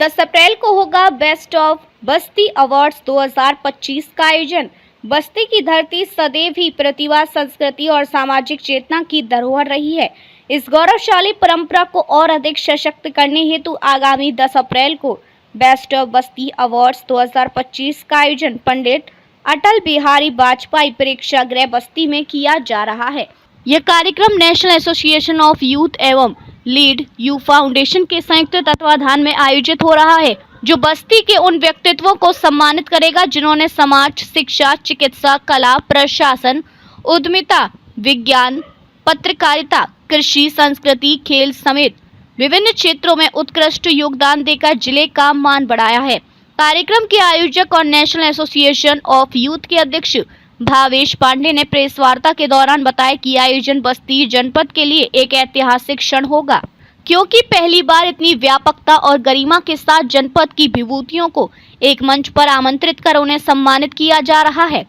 10 अप्रैल को होगा best of Basti awards 2025 का आयोजन। बस्ती की धरती सदैव ही प्रतिभा, संस्कृति और सामाजिक चेतना की धरोहर रही है। इस गौरवशाली परंपरा को और अधिक सशक्त करने हेतु आगामी 10 अप्रैल को बेस्ट ऑफ बस्ती अवार्ड्स 2025 का आयोजन पंडित अटल बिहारी वाजपेयी प्रेक्षागृह बस्ती में किया जा रहा है। यह कार्यक्रम नेशनल एसोसिएशन ऑफ यूथ एवं लीड यू फाउंडेशन के संयुक्त तत्वाधान में आयोजित हो रहा है, जो बस्ती के उन व्यक्तित्वों को सम्मानित करेगा जिन्होंने समाज, शिक्षा, चिकित्सा, कला, प्रशासन, उद्यमिता, विज्ञान, पत्रकारिता, कृषि, संस्कृति, खेल समेत विभिन्न क्षेत्रों में उत्कृष्ट योगदान देकर जिले का मान बढ़ाया है। कार्यक्रम के आयोजक और नेशनल एसोसिएशन ऑफ यूथ के अध्यक्ष भावेश पांडे ने प्रेस वार्ता के दौरान बताया कि आयोजन बस्ती जनपद के लिए एक ऐतिहासिक क्षण होगा, क्योंकि पहली बार इतनी व्यापकता और गरिमा के साथ जनपद की विभूतियों को एक मंच पर आमंत्रित कर उन्हें सम्मानित किया जा रहा है।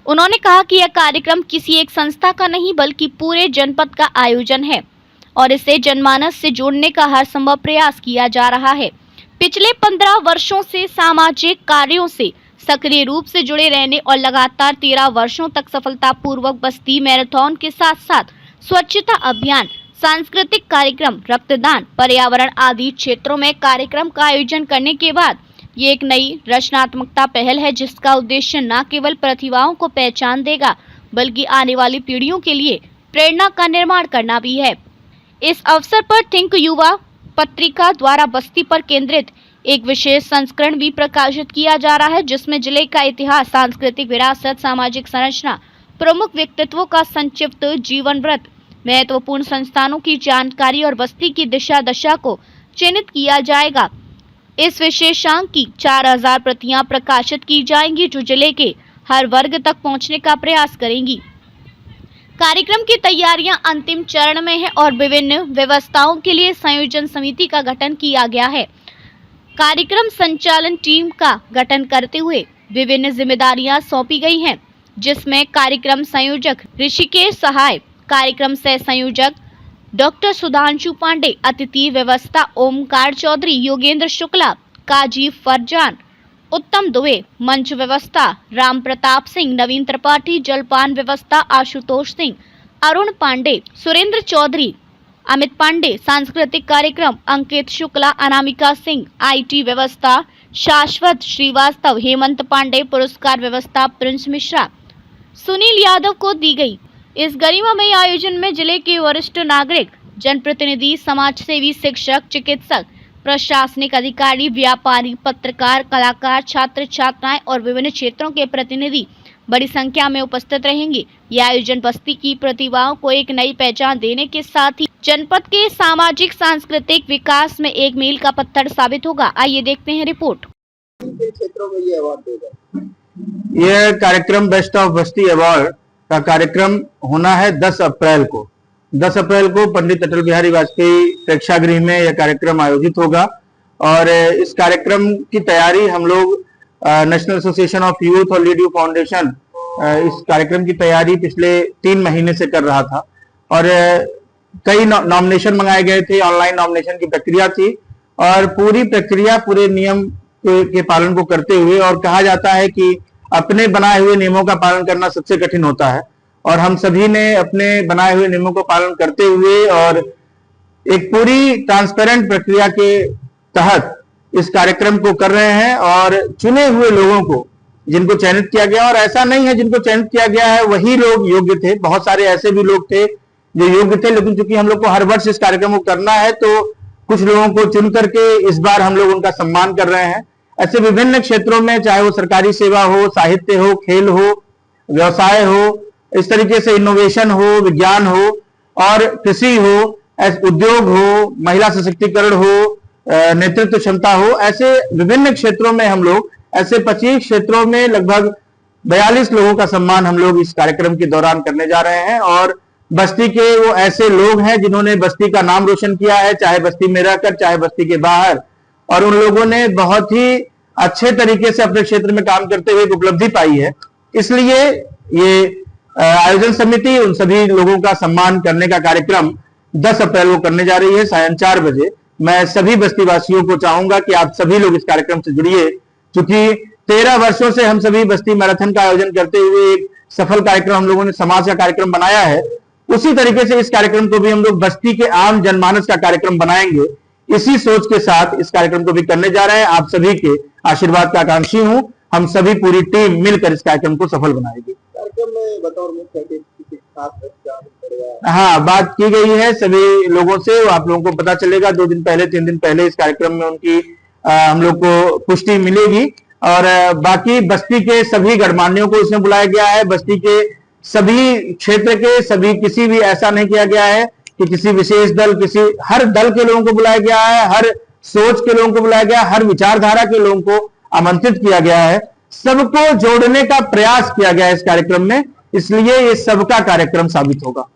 उन्होंने कहा कि यह कार्यक्रम किसी एक संस्था का नहीं बल्कि पूरे जनपद का आयोजन है और इसे जनमानस से जोड़ने का हर संभव प्रयास किया जा रहा है। पिछले 15 वर्षों से सामाजिक कार्यों से सक्रिय रूप से जुड़े रहने और लगातार 13 वर्षों तक सफलतापूर्वक बस्ती मैराथन के साथ साथ स्वच्छता अभियान, सांस्कृतिक कार्यक्रम, रक्तदान, पर्यावरण आदि क्षेत्रों में कार्यक्रम का आयोजन करने के बाद ये एक नई रचनात्मकता पहल है, जिसका उद्देश्य न केवल प्रतिभाओं को पहचान देगा बल्कि आने वाली पीढ़ियों के लिए प्रेरणा का निर्माण करना भी है। इस अवसर पर थिंक युवा पत्रिका द्वारा बस्ती पर केंद्रित एक विशेष संस्करण भी प्रकाशित किया जा रहा है, जिसमें जिले का इतिहास, सांस्कृतिक विरासत, सामाजिक संरचना, प्रमुख व्यक्तित्वों का संक्षिप्त जीवन वृत्त, महत्वपूर्ण संस्थानों की जानकारी और बस्ती की दिशा दशा को चिन्हित किया जाएगा। इस विशेषांक की 4000 प्रतियां प्रकाशित की जाएंगी, जो जिले के हर वर्ग तक पहुंचने का प्रयास करेंगी। कार्यक्रम की तैयारियां अंतिम चरण में है और विभिन्न व्यवस्थाओं के लिए संयोजन समिति का गठन किया गया है। कार्यक्रम संचालन टीम का गठन करते हुए विभिन्न जिम्मेदारियां सौंपी गई हैं, जिसमें कार्यक्रम संयोजक ऋषिकेश सहाय, कार्यक्रम सह संयोजक डॉक्टर सुधांशु पांडे, अतिथि व्यवस्था ओमकार चौधरी, योगेंद्र शुक्ला, काजी फरजान, उत्तम दुबे, मंच व्यवस्था राम प्रताप सिंह, नवीन त्रिपाठी, जलपान व्यवस्था आशुतोष सिंह, अरुण पांडे, सुरेंद्र चौधरी, अमित पांडे, सांस्कृतिक कार्यक्रम अंकित शुक्ला, अनामिका सिंह, आईटी व्यवस्था शाश्वत श्रीवास्तव, हेमंत पांडे, पुरस्कार व्यवस्था प्रिंस मिश्रा, सुनील यादव को दी गई। इस गरिमामय आयोजन में जिले के वरिष्ठ नागरिक, जनप्रतिनिधि, समाजसेवी, शिक्षक, चिकित्सक, प्रशासनिक अधिकारी, व्यापारी, पत्रकार, कलाकार, छात्र छात्राएं और विभिन्न क्षेत्रों के प्रतिनिधि बड़ी संख्या में उपस्थित रहेंगे। यह आयोजन बस्ती की प्रतिभाओं को एक नई पहचान देने के साथ ही जनपद के सामाजिक सांस्कृतिक विकास में एक मील का पत्थर साबित होगा। आइए देखते हैं रिपोर्ट। क्षेत्रों में ये अवार्ड देगा। यह कार्यक्रम बेस्ट ऑफ बस्ती अवार्ड का कार्यक्रम होना है 10 अप्रैल को। 10 अप्रैल को पंडित अटल बिहारी वाजपेयी प्रेक्षागृह में यह कार्यक्रम आयोजित होगा और इस कार्यक्रम की तैयारी हम लोग नेशनल एसोसिएशन ऑफ यूथ और लीड यू फाउंडेशन इस कार्यक्रम की तैयारी पिछले 3 महीने से कर रहा था और कई नॉमिनेशन मंगाए गए थे, ऑनलाइन नॉमिनेशन की प्रक्रिया थी और पूरी प्रक्रिया पूरे नियम के पालन को करते हुए, और कहा जाता है कि अपने बनाए हुए नियमों का पालन करना सबसे कठिन होता है और हम सभी ने अपने बनाए हुए नियमों को पालन करते हुए और एक पूरी ट्रांसपेरेंट प्रक्रिया के तहत इस कार्यक्रम को कर रहे हैं और चुने हुए लोगों को जिनको चयनित किया गया, और ऐसा नहीं है जिनको चयनित किया गया है वही लोग योग्य थे, बहुत सारे ऐसे भी लोग थे जो योग्य थे, लेकिन चूंकि हम लोग को हर वर्ष इस कार्यक्रम को करना है तो कुछ लोगों को चुन करके इस बार हम लोग उनका सम्मान कर रहे हैं। ऐसे विभिन्न क्षेत्रों में, चाहे वो सरकारी सेवा हो, साहित्य हो, खेल हो, व्यवसाय हो, इस तरीके से इनोवेशन हो, विज्ञान हो और कृषि हो, उद्योग हो, महिला सशक्तिकरण हो, नेतृत्व क्षमता हो, ऐसे विभिन्न क्षेत्रों में हम लोग ऐसे 25 क्षेत्रों में लगभग 42 लोगों का सम्मान हम लोग इस कार्यक्रम के दौरान करने जा रहे हैं। और बस्ती के वो ऐसे लोग हैं जिन्होंने बस्ती का नाम रोशन किया है, चाहे बस्ती में रहकर चाहे बस्ती के बाहर, और उन लोगों ने बहुत ही अच्छे तरीके से अपने क्षेत्र में काम करते हुए एक उपलब्धि पाई है। इसलिए ये आयोजन समिति उन सभी लोगों का सम्मान करने का कार्यक्रम 10 अप्रैल को करने जा रही है सायं 4 बजे मैं सभी बस्ती वासियों को चाहूंगा कि आप सभी लोग इस कार्यक्रम से जुड़िए, क्योंकि 13 वर्षों से हम सभी बस्ती मैराथन का आयोजन करते हुए एक सफल कार्यक्रम हम लोगों ने समाज का कार्यक्रम बनाया है। उसी तरीके से इस कार्यक्रम को भी हम लोग बस्ती के आम जनमानस का कार्यक्रम बनाएंगे। इसी सोच के साथ इस कार्यक्रम को भी करने जा रहे हैं। आप सभी के आशीर्वाद का आकांक्षी हूं। हम सभी पूरी टीम मिलकर इस कार्यक्रम को सफल बनाएगी। कार्यक्रम में बतौर मुख्य अतिथि किसी खास व्यक्ति पड़ेगा? हाँ, बात की गई है सभी लोगों से, आप लोगों को पता चलेगा 2 दिन पहले 3 दिन पहले इस कार्यक्रम में उनकी हम लोग को पुष्टि मिलेगी। और बाकी बस्ती के सभी गणमान्यों को इसमें बुलाया गया है। बस्ती के सभी क्षेत्र के सभी, किसी भी ऐसा नहीं किया गया है कि किसी विशेष दल, हर दल के लोगों को बुलाया गया है, हर सोच के लोगों को बुलाया गया है, हर विचारधारा के लोगों को आमंत्रित किया गया है। सबको जोड़ने का प्रयास किया गया है इस कार्यक्रम में, इसलिए ये सबका कार्यक्रम साबित होगा।